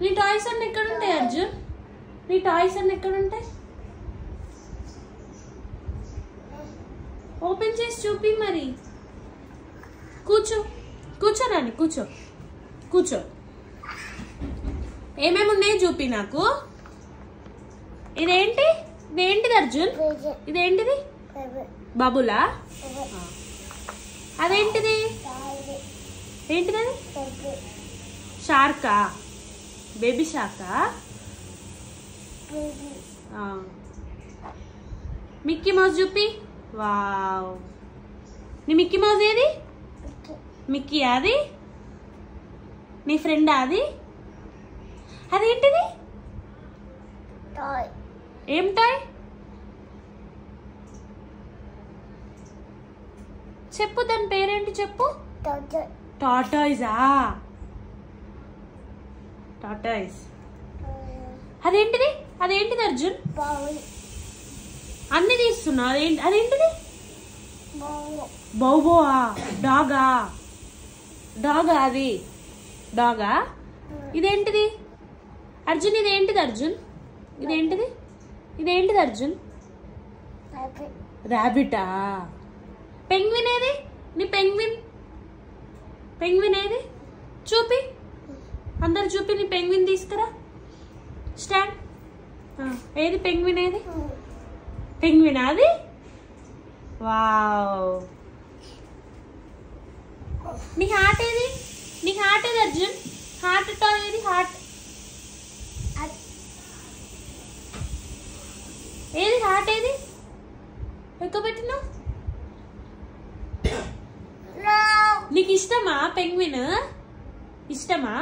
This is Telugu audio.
నీ టాయ్స్ అన్ని ఎక్కడ ఉంటాయి అర్జున్? నీ టాయ్స్ అన్ని ఎక్కడ ఉంటాయి? ఓపెన్ చేసి చూపి మరి. కూర్చో కూర్చో నాని, కూర్చో కూర్చో. ఏమేమి ఉన్నాయి చూపి నాకు. ఇదేంటి? ఇదేంటిది అర్జున్? ఇదేంటిది? బబులా? అదేంటిది? ఏంటిది? షార్కా? బేబీ షార్కా? మిక్కీ మౌస్ చూపి. వావ్, నీ మిక్కీ మౌస్ ఏది? మిక్కీ అది? నీ ఫ్రెండ్ అది? అదేంటిది? ఏం టాయ్? చెప్పు, దాని పేరేంటి చెప్పు. టార్టాయిజా? టార్టాయిస్. అదేంటిది? అదేంటిది అర్జున్? అన్ని తీస్తున్నా. అదేంటిది? బౌబోవా? డాగా? డాగా అది? డాగా? ఇదేంటిది అర్జున్? ఇదేంటిది అర్జున్? ఇదేంటిది? ఇదేంటిది అర్జున్? ర్యాబిటా? పెంగ్విన్ ఏది? నీ పెంగ్విన్? పెంగ్విన్ ఏది? చూపి, అందరు చూపి. నీ పెంగ్విన్ తీసుకురా. స్టాండ్. ఏది పెంగ్విన్? ఏది పెంగ్విన్? అది? వావ్. నీ హార్ట్ ఏది? నీ హార్ట్ ఏది అర్జున్? హార్ట్ టాయ్ ఏది? హార్ట్ ఏది? హార్ట్ ఏది? ఎక్కువ పెట్టినా? నీకు ఇష్టమా పెంగ్విన్? ఇష్టమా?